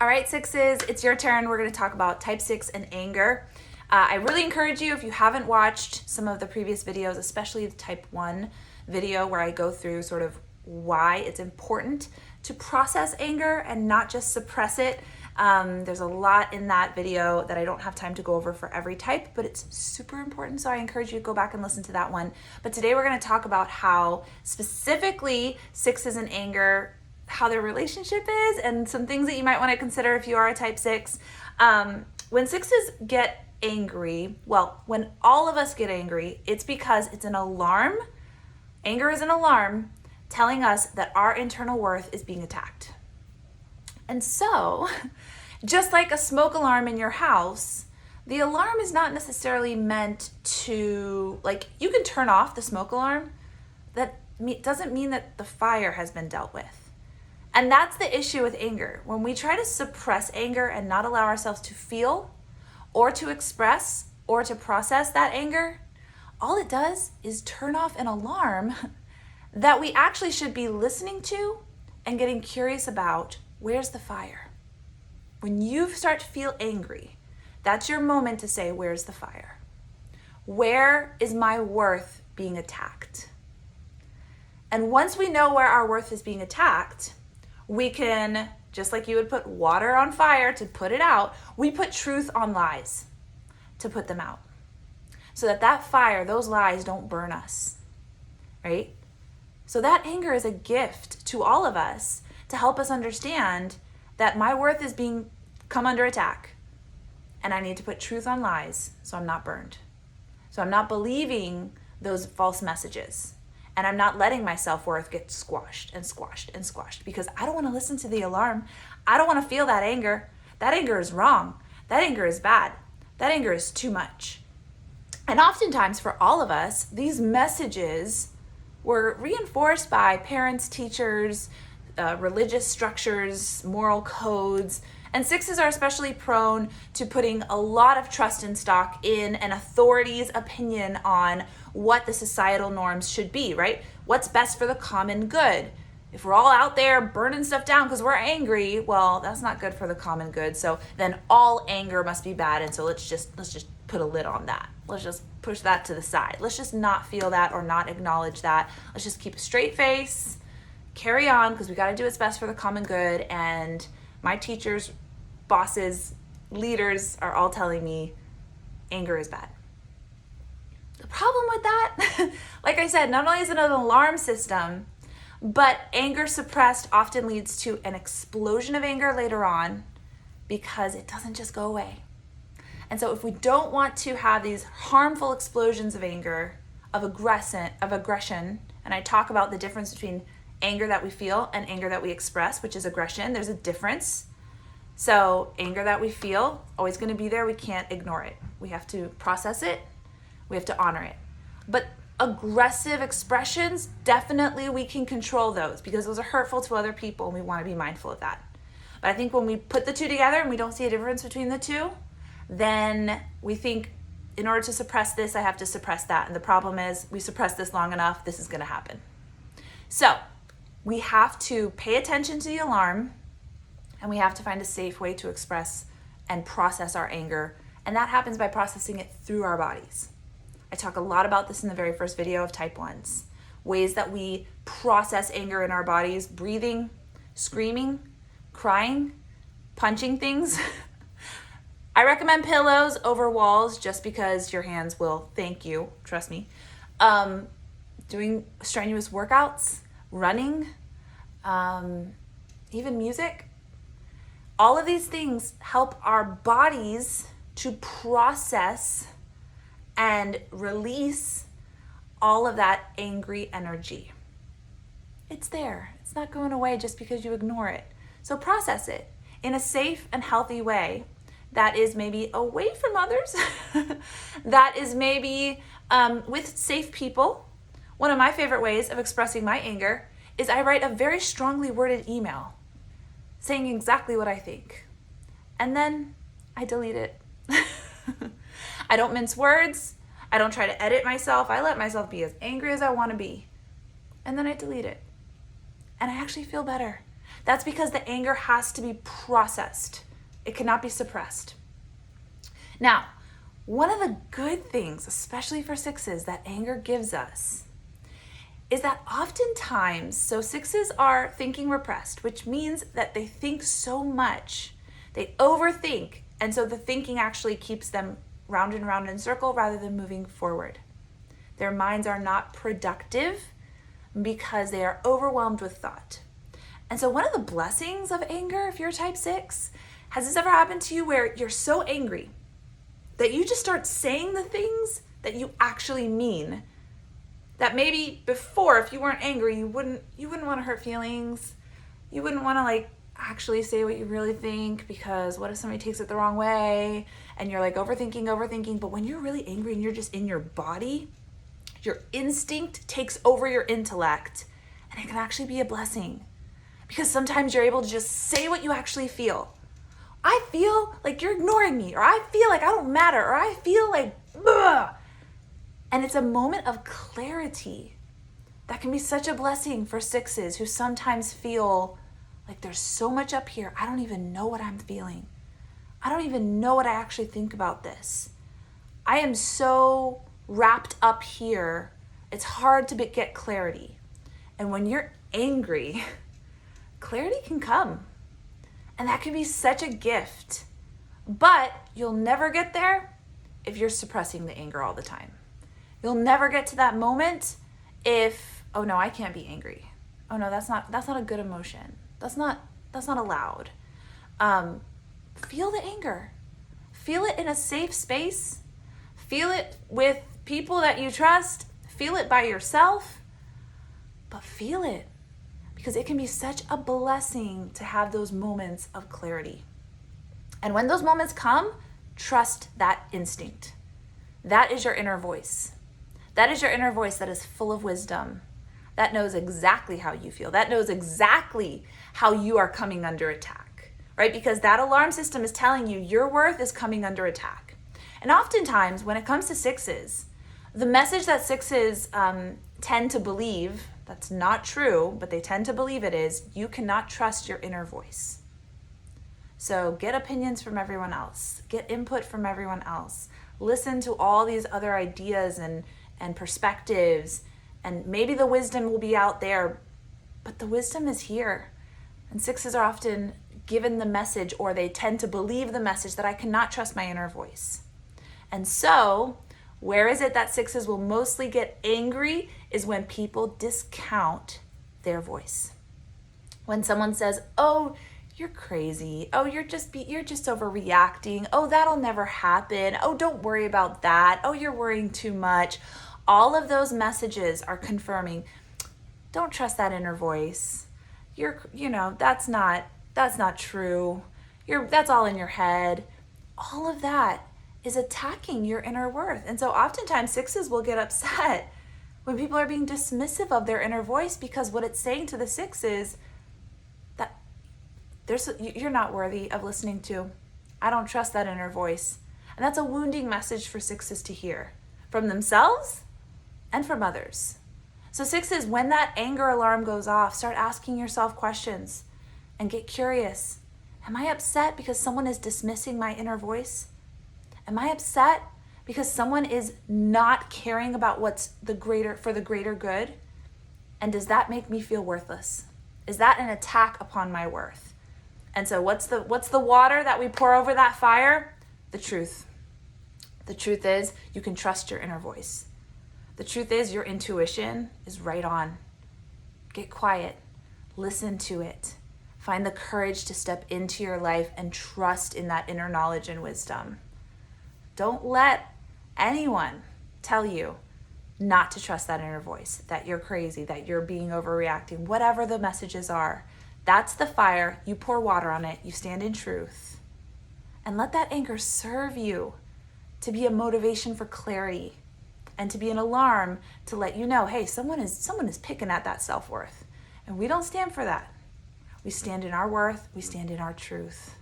All right, 6's, it's your turn. We're going to talk about type 6 and anger. I really encourage you, if you haven't watched some of the previous videos, especially the type 1 video where I go through sort of why it's important to process anger and not just suppress it. There's a lot in that video that I don't have time to go over for every type, but it's super important. So I encourage you to go back and listen to that one. But today we're going to talk about how specifically 6's and anger, how their relationship is, and some things that you might want to consider if you are a type 6. When 6's get angry, well, when all of us get angry, it's because it's an alarm. Anger is an alarm telling us that our internal worth is being attacked. And so, just like a smoke alarm in your house, the alarm is not necessarily meant to, like, you can turn off the smoke alarm. That doesn't mean that the fire has been dealt with. And that's the issue with anger. When we try to suppress anger and not allow ourselves to feel or to express or to process that anger, all it does is turn off an alarm that we actually should be listening to and getting curious about. Where's the fire? When you start to feel angry, that's your moment to say, where's the fire? Where is my worth being attacked? And once we know where our worth is being attacked, we can, just like you would put water on fire to put it out, we put truth on lies to put them out. So that fire, those lies don't burn us, right? So that anger is a gift to all of us to help us understand that my worth is being come under attack, and I need to put truth on lies so I'm not burned. So I'm not believing those false messages, and I'm not letting my self-worth get squashed and squashed and squashed because I don't want to listen to the alarm. I don't want to feel that anger. That anger is wrong. That anger is bad. That anger is too much. And oftentimes for all of us, these messages were reinforced by parents, teachers, religious structures, moral codes, and 6's are especially prone to putting a lot of trust and stock in an authority's opinion on what the societal norms should be, right? What's best for the common good. If we're all out there burning stuff down because we're angry, well, that's not good for the common good. So then all anger must be bad, and so let's just put a lid on that. Let's just push that to the side. Let's just not feel that or not acknowledge that. Let's just keep a straight face, carry on, because we got to do what's best for the common good. And my teachers, bosses, leaders are all telling me anger is bad. The problem with that, like I said, not only is it an alarm system, but anger suppressed often leads to an explosion of anger later on because it doesn't just go away. And so if we don't want to have these harmful explosions of anger, of aggression, and I talk about the difference between anger that we feel and anger that we express, which is aggression. There's a difference. So anger that we feel, always going to be there. We can't ignore it. We have to process it. We have to honor it. But aggressive expressions, definitely we can control those because those are hurtful to other people, and we want to be mindful of that. But I think when we put the two together and we don't see a difference between the two, then we think in order to suppress this, I have to suppress that. And the problem is we suppress this long enough, this is going to happen. So we have to pay attention to the alarm, and we have to find a safe way to express and process our anger. And that happens by processing it through our bodies. I talk a lot about this in the very first video of type 1s. Ways that we process anger in our bodies: breathing, screaming, crying, punching things. I recommend pillows over walls just because your hands will thank you, trust me. Doing strenuous workouts, running, even music. All of these things help our bodies to process and release all of that angry energy. It's there. It's not going away just because you ignore it. So process it in a safe and healthy way that is maybe away from others, that is maybe with safe people. One of my favorite ways of expressing my anger is I write a very strongly worded email saying exactly what I think. And then I delete it. I don't mince words. I don't try to edit myself. I let myself be as angry as I want to be. And then I delete it. And I actually feel better. That's because the anger has to be processed. It cannot be suppressed. Now, one of the good things, especially for 6's, that anger gives us is that oftentimes, so 6's are thinking repressed, which means that they think so much, they overthink, and so the thinking actually keeps them round and round in a circle rather than moving forward. Their minds are not productive because they are overwhelmed with thought. And so one of the blessings of anger, if you're type 6, has this ever happened to you where you're so angry that you just start saying the things that you actually mean? That maybe before, if you weren't angry, you wouldn't want to hurt feelings. You wouldn't want to actually say what you really think, because what if somebody takes it the wrong way? And you're overthinking. But when you're really angry and you're just in your body, your instinct takes over your intellect, and it can actually be a blessing, because sometimes you're able to just say what you actually feel. I feel like you're ignoring me, or I feel like I don't matter, or I feel like, ugh. And it's a moment of clarity that can be such a blessing for 6's who sometimes feel like there's so much up here. I don't even know what I'm feeling. I don't even know what I actually think about this. I am so wrapped up here. It's hard to get clarity. And when you're angry, clarity can come. And that can be such a gift. But you'll never get there if you're suppressing the anger all the time. You'll never get to that moment if, oh no, I can't be angry. Oh no, that's not a good emotion. That's not allowed. Feel the anger. Feel it in a safe space. Feel it with people that you trust. Feel it by yourself. But feel it, because it can be such a blessing to have those moments of clarity. And when those moments come, trust that instinct. That is your inner voice. That is your inner voice that is full of wisdom. That knows exactly how you feel. That knows exactly how you are coming under attack, right? Because that alarm system is telling you your worth is coming under attack. And oftentimes when it comes to 6's, the message that 6's tend to believe, that's not true, but they tend to believe it is, you cannot trust your inner voice. So get opinions from everyone else. Get input from everyone else. Listen to all these other ideas and perspectives, and maybe the wisdom will be out there, but the wisdom is here. And 6's are often given the message, or they tend to believe the message, that I cannot trust my inner voice. And so, where is it that 6's will mostly get angry is when people discount their voice. When someone says, oh, you're crazy. Oh, you're just overreacting. Oh, that'll never happen. Oh, don't worry about that. Oh, you're worrying too much. All of those messages are confirming, don't trust that inner voice. That's not true. That's all in your head. All of that is attacking your inner worth. And so oftentimes 6's will get upset when people are being dismissive of their inner voice, because what it's saying to the 6 is that you're not worthy of listening to. I don't trust that inner voice. And that's a wounding message for 6's to hear from themselves and from others. So 6's, when that anger alarm goes off, start asking yourself questions and get curious. Am I upset because someone is dismissing my inner voice? Am I upset because someone is not caring about what's for the greater good? And does that make me feel worthless? Is that an attack upon my worth? And so what's the water that we pour over that fire? The truth. The truth is, you can trust your inner voice. The truth is, your intuition is right on. Get quiet. Listen to it. Find the courage to step into your life and trust in that inner knowledge and wisdom. Don't let anyone tell you not to trust that inner voice, that you're crazy, that you're being overreacting, whatever the messages are. That's the fire. You pour water on it. You stand in truth. And let that anger serve you to be a motivation for clarity and to be an alarm to let you know, hey, someone is picking at that self-worth. And we don't stand for that. We stand in our worth. We stand in our truth.